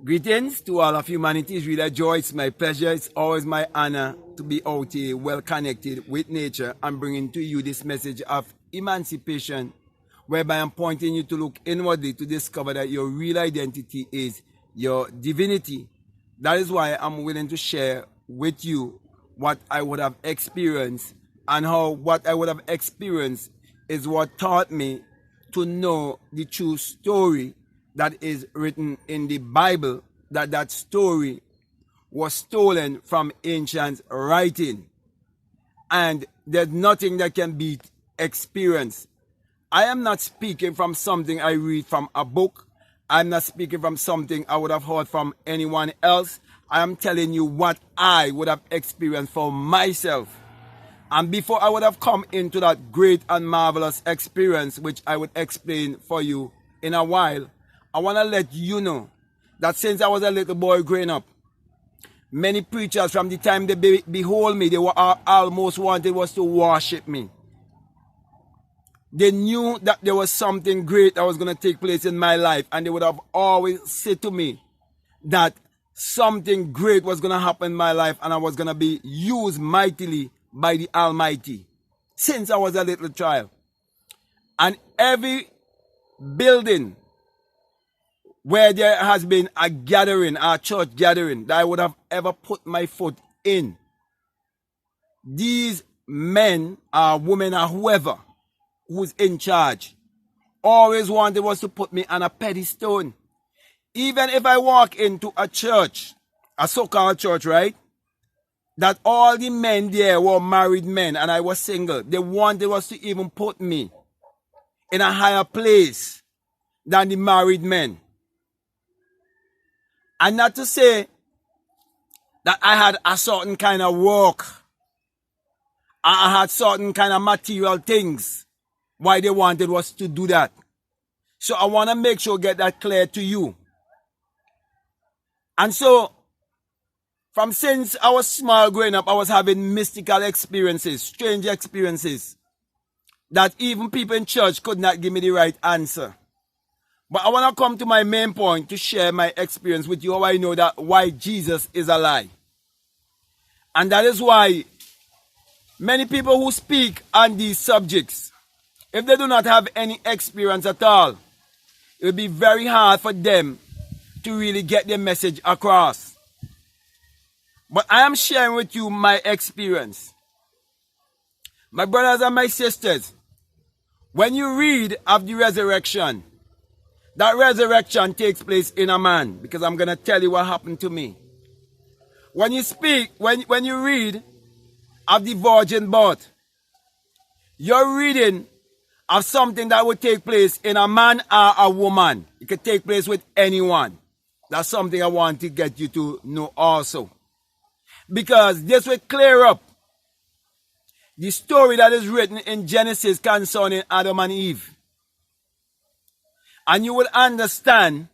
Greetings to all of humanity. It's really a joy. It's my pleasure. It's always my honor to be out here well connected with nature and bringing to you this message of emancipation, whereby I'm pointing you to look inwardly to discover that your real identity is your divinity. That is why I'm willing to share with you what I would have experienced, and how what I would have experienced is what taught me to know the true story that is written in the Bible, that story was stolen from ancient writing. And there's nothing that can beat experience. I am not speaking from something I read from a book. I'm not speaking from something I would have heard from anyone else. I am telling you what I would have experienced for myself. And before I would have come into that great and marvelous experience, which I would explain for you in a while, I want to let you know that since I was a little boy growing up, many preachers from the time they behold me, they were almost wanted was to worship me. They knew that there was something great that was going to take place in my life, and they would have always said to me that something great was going to happen in my life and I was going to be used mightily by the Almighty since I was a little child. And every building where there has been a gathering, a church gathering, that I would have ever put my foot in, these men or women or whoever who's in charge always wanted was to put me on a pedestal. Even if I walk into a church, a so-called church, right, that all the men there were married men and I was single, they wanted was to even put me in a higher place than the married men. And not to say that I had a certain kind of work, I had certain kind of material things. Why they wanted was to do that. So I want to make sure get that clear to you. And so, from since I was small growing up, I was having mystical experiences, strange experiences, that even people in church could not give me the right answer. But I want to come to my main point to share my experience with you, how I know that why Jesus is a lie. And that is why many people who speak on these subjects, if they do not have any experience at all, it will be very hard for them to really get their message across. But I am sharing with you my experience. My brothers and my sisters, when you read of the resurrection, that resurrection takes place in a man, because I'm going to tell you what happened to me. When you speak, when you read of the virgin birth, you're reading of something that would take place in a man or a woman. It could take place with anyone. That's something I want to get you to know also. Because this will clear up the story that is written in Genesis concerning Adam and Eve. And you will understand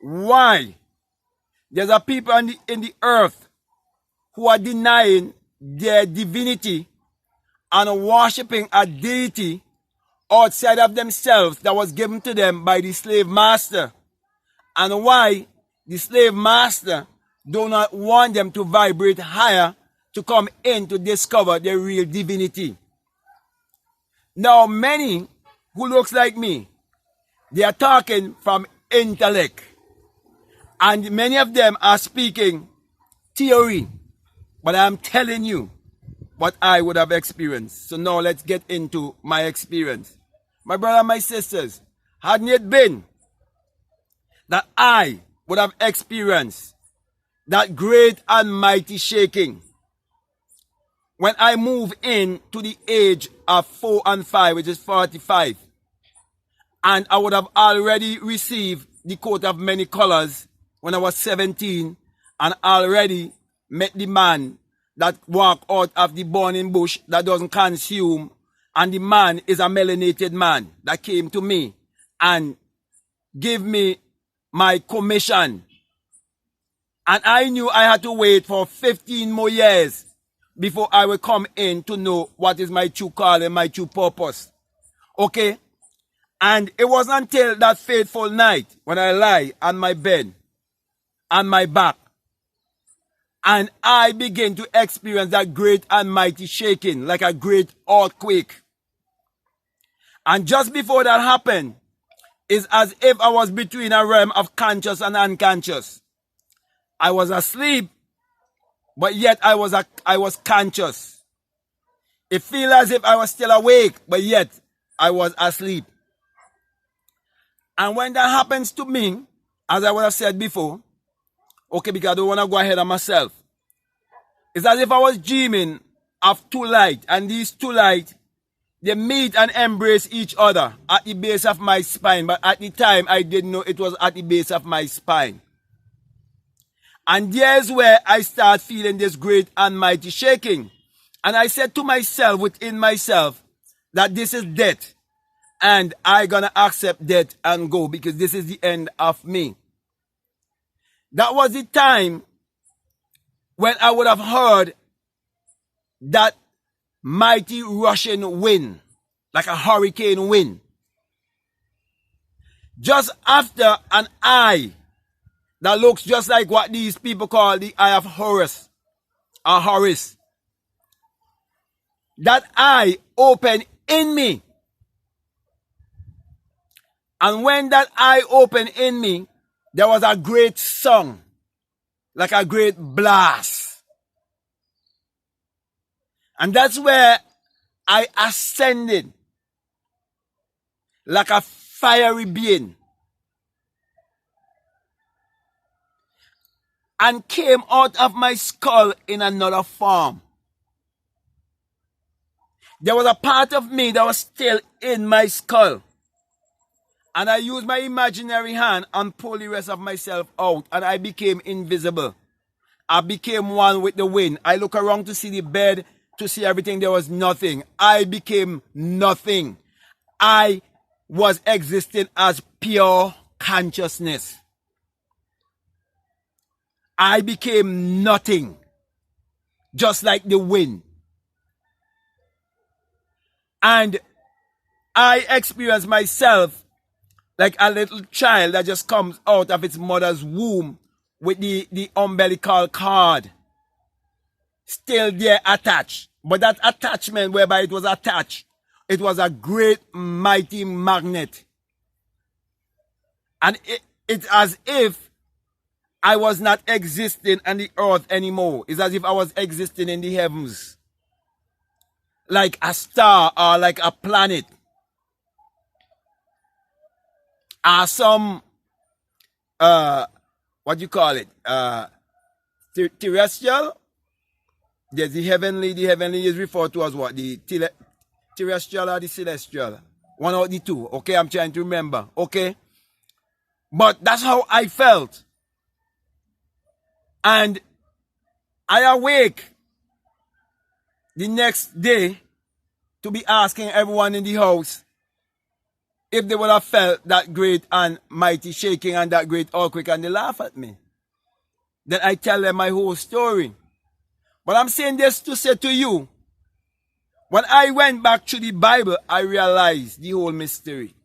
why there's a people in the earth who are denying their divinity and worshiping a deity outside of themselves that was given to them by the slave master. And why the slave master do not want them to vibrate higher to come in to discover their real divinity. Now many who looks like me, they are talking from intellect. And many of them are speaking theory. But I'm telling you what I would have experienced. So now let's get into my experience. My brother and my sisters, hadn't it been that I would have experienced that great and mighty shaking when I move in to the age of 4 and 5, which is 45, and I would have already received the coat of many colors when I was 17 and already met the man that walked out of the burning bush that doesn't consume, and the man is a melanated man that came to me and gave me my commission. And I knew I had to wait for 15 more years before I would come in to know what is my true call and my true purpose. Okay? And it wasn't until that fateful night when I lie on my bed on my back. And I begin to experience that great and mighty shaking, like a great earthquake. And just before that happened, it's as if I was between a realm of conscious and unconscious. I was asleep, but yet I was conscious. It feels as if I was still awake, but yet I was asleep. And when that happens to me, as I would have said before, okay, because I don't want to go ahead of myself, it's as if I was dreaming of two lights, and these two lights, they meet and embrace each other at the base of my spine. But at the time, I didn't know it was at the base of my spine. And there's where I start feeling this great and mighty shaking. And I said to myself, within myself, that this is death. And I'm going to accept death and go, because this is the end of me. That was the time when I would have heard that mighty rushing wind, like a hurricane wind. Just after an eye that looks just like what these people call the eye of Horus, or Horus. That eye opened in me. And when that eye opened in me, there was a great song, like a great blast. And that's where I ascended, like a fiery being, and came out of my skull in another form. There was a part of me that was still in my skull. And I used my imaginary hand and pulled the rest of myself out, and I became invisible. I became one with the wind. I look around to see the bed, to see everything. There was nothing. I became nothing. I was existing as pure consciousness. I became nothing, just like the wind. And I experienced myself like a little child that just comes out of its mother's womb with the umbilical cord still there attached. But that attachment whereby it was attached, it was a great mighty magnet. And it's as if I was not existing on the earth anymore. It's as if I was existing in the heavens. Like a star or like a planet. Or some, what do you call it? Terrestrial? There's the heavenly. The heavenly is referred to as what? The terrestrial or the celestial? One or the two. Okay, I'm trying to remember. Okay? But that's how I felt. And I awake the next day to be asking everyone in the house if they would have felt that great and mighty shaking and that great earthquake, and they laugh at me. Then I tell them my whole story. But I'm saying this to say to you, when I went back to the Bible, I realized the whole mystery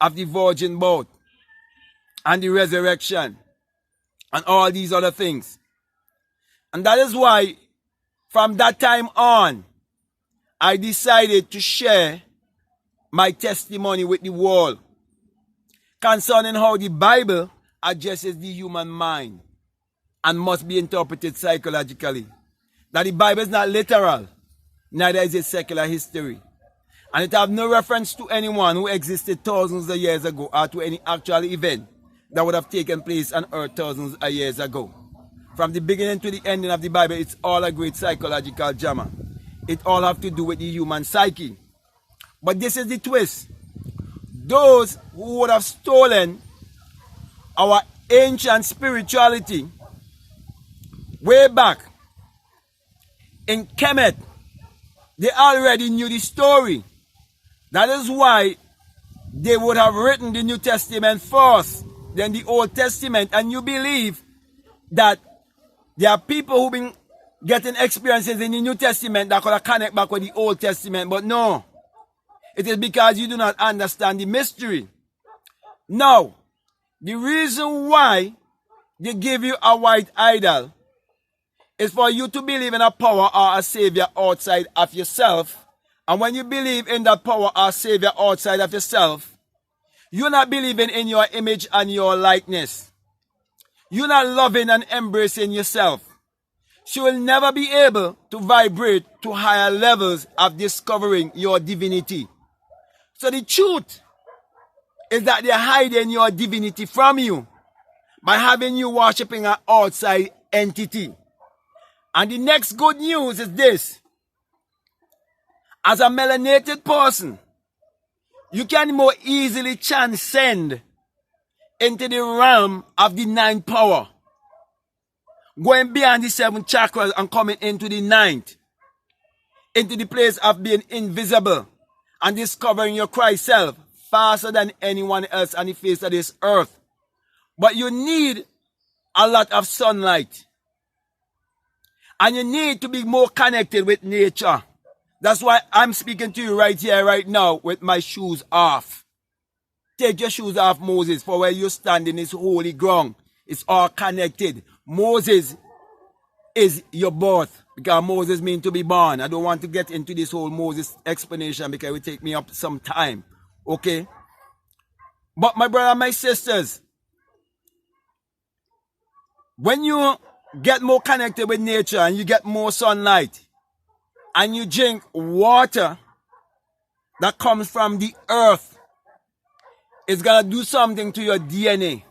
of the virgin birth and the resurrection and all these other things. And that is why from that time on, I decided to share my testimony with the world concerning how the Bible addresses the human mind and must be interpreted psychologically. That the Bible is not literal, neither is it secular history. And it has no reference to anyone who existed thousands of years ago or to any actual event that would have taken place on earth thousands of years ago. From the beginning to the ending of the Bible, it's all a great psychological drama. It all have to do with the human psyche. But this is the twist. Those who would have stolen our ancient spirituality way back in Kemet, they already knew the story. That is why they would have written the New Testament first, then the Old Testament. And you believe that there are people who've been getting experiences in the New Testament that could connect back with the Old Testament. But no, it is because you do not understand the mystery. Now, the reason why they give you a white idol is for you to believe in a power or a savior outside of yourself. And when you believe in that power or savior outside of yourself, you're not believing in your image and your likeness. You're not loving and embracing yourself. So you will never be able to vibrate to higher levels of discovering your divinity. So the truth is that they're hiding your divinity from you by having you worshiping an outside entity. And the next good news is this. As a melanated person, you can more easily transcend into the realm of the ninth power, going beyond the 7 chakras and coming into the 9th, into the place of being invisible and discovering your Christ self faster than anyone else on the face of this earth. But you need a lot of sunlight. And you need to be more connected with nature. That's why I'm speaking to you right here, right now, with my shoes off. Take your shoes off, Moses, for where you stand in this holy ground. It's all connected. Moses is your birth, because Moses means to be born. I don't want to get into this whole Moses explanation because it will take me up some time. Okay? But my brother and my sisters, when you get more connected with nature and you get more sunlight and you drink water that comes from the earth, it's going to do something to your DNA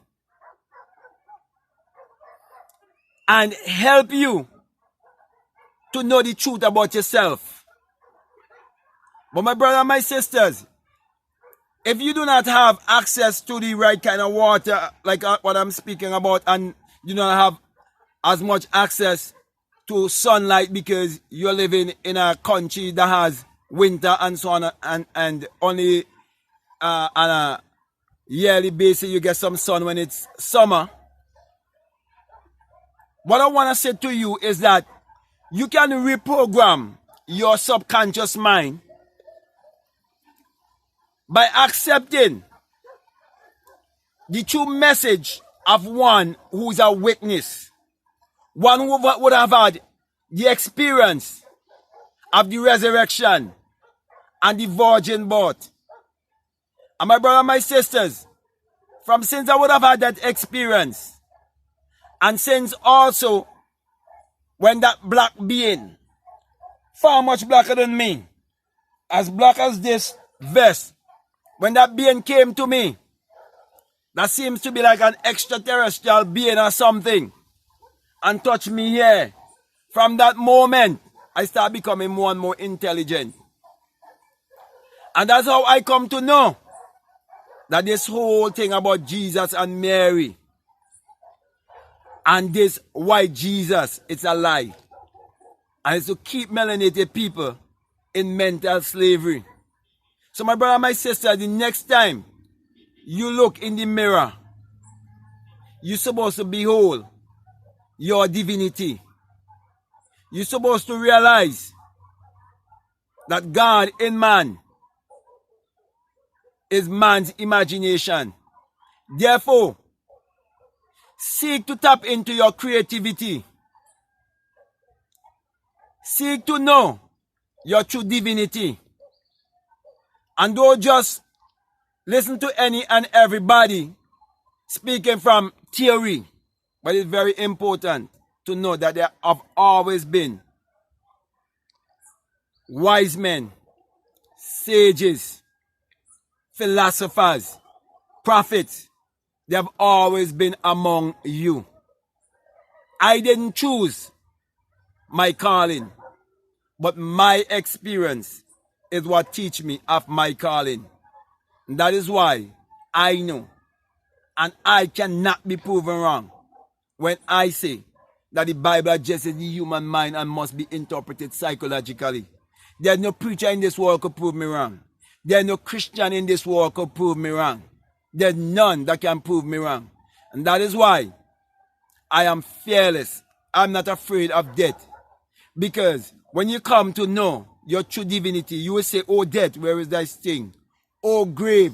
and help you to know the truth about yourself. But my brother and my sisters, if you do not have access to the right kind of water, like what I'm speaking about, and you don't have as much access to sunlight because you're living in a country that has winter and so on, and only on a yearly basis you get some sun when it's summer. What I want to say to you is that you can reprogram your subconscious mind by accepting the true message of one who's a witness. One who would have had the experience of the resurrection and the virgin birth. And my brother and my sisters, from since I would have had that experience, and since also when that black being, far much blacker than me, as black as this vest, when that being came to me, that seems to be like an extraterrestrial being or something, and touch me here. From that moment, I start becoming more and more intelligent. And that's how I come to know that this whole thing about Jesus and Mary and this white Jesus, it's a lie. And it's to keep melanated people in mental slavery. So my brother and my sister, the next time you look in the mirror, you're supposed to behold your divinity. You're supposed to realize that God in man is man's imagination. Therefore, seek to tap into your creativity. Seek to know your true divinity. And don't just listen to any and everybody speaking from theory. But it's very important to know that there have always been wise men, sages, philosophers, prophets. They have always been among you. I didn't choose my calling, but my experience is what teach me of my calling. And that is why I know, and I cannot be proven wrong when I say that the Bible addresses the human mind and must be interpreted psychologically. There's no preacher in this world could prove me wrong. There's no Christian in this world could prove me wrong. There's none that can prove me wrong. And that is why I am fearless. I'm not afraid of death. Because when you come to know your true divinity, you will say, "Oh death, where is thy sting? Oh grave,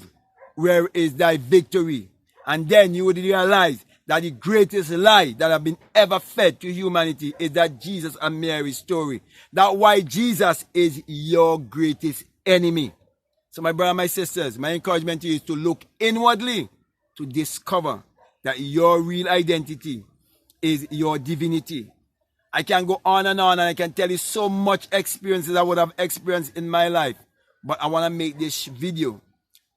where is thy victory?" And then you would realize that the greatest lie that have been ever fed to humanity is that Jesus and Mary's story. That why Jesus is your greatest enemy. So my brother, my sisters, my encouragement to you is to look inwardly to discover that your real identity is your divinity. I can go on and I can tell you so much experiences I would have experienced in my life. But I want to make this video,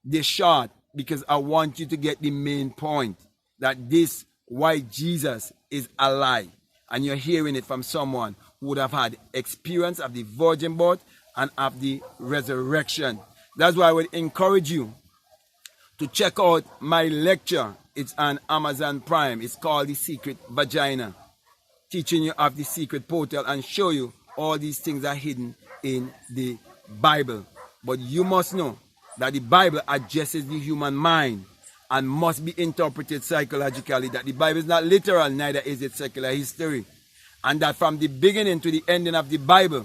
this short, because I want you to get the main point. That this, why Jesus is a lie. And you're hearing it from someone who would have had experience of the virgin birth and of the resurrection. That's why I would encourage you to check out my lecture. It's on Amazon Prime. It's called The Secret Vagina. Teaching you of the secret portal and show you all these things are hidden in the Bible. But you must know that the Bible addresses the human mind and must be interpreted psychologically. That the Bible is not literal, neither is it secular history. And that from the beginning to the ending of the Bible,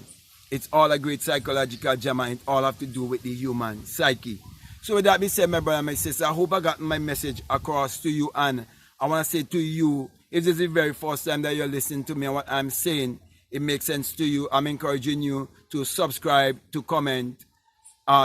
it's all a great psychological drama and it all have to do with the human psyche. So with that being said, my brother and my sister, I hope I got my message across to you. And I want to say to you, if this is the very first time that you're listening to me and what I'm saying, it makes sense to you, I'm encouraging you to subscribe, to comment,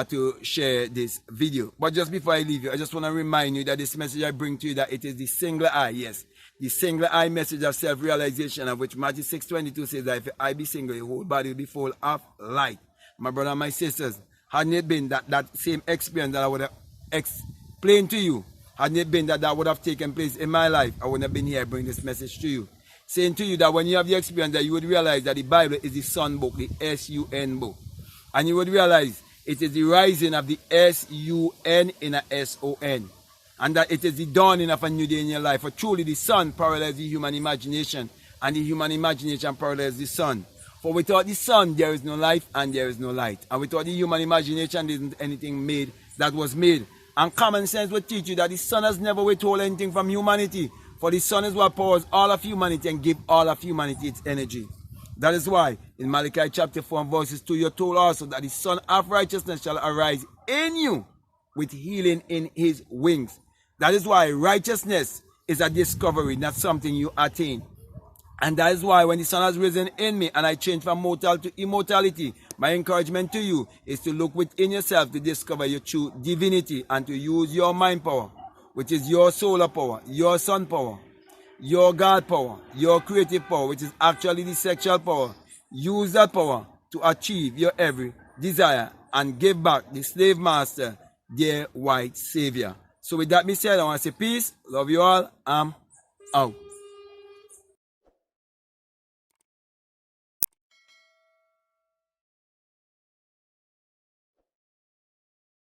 to share this video. But just before I leave you, I just want to remind you that this message I bring to you, that it is the single eye, yes, the single eye message of self-realization, of which Matthew 6:22 says that if your eye be single, your whole body will be full of light. My brother and my sisters, hadn't it been that same experience that I would have explained to you, hadn't it been that would have taken place in my life, I wouldn't have been here bringing this message to you. Saying to you that when you have the experience, that you would realize that the Bible is the sun book, the S-U-N book. And you would realize it is the rising of the S-U-N in a S-O-N. And that it is the dawning of a new day in your life. For truly the sun parallels the human imagination, and the human imagination parallels the sun. For without the sun, there is no life and there is no light. And without the human imagination, there isn't anything made that was made. And common sense will teach you that the sun has never withheld anything from humanity. For the sun is what powers all of humanity and gives all of humanity its energy. That is why in Malachi chapter 4 and verses 2, you're told also that the Son of Righteousness shall arise in you with healing in his wings. That is why righteousness is a discovery, not something you attain. And that is why when the sun has risen in me and I change from mortal to immortality, my encouragement to you is to look within yourself to discover your true divinity and to use your mind power, which is your solar power, your sun power, your God power, your creative power, which is actually the sexual power. Use that power to achieve your every desire and give back the slave master, their white savior. So with that being said, I want to say peace, love you all, I'm out.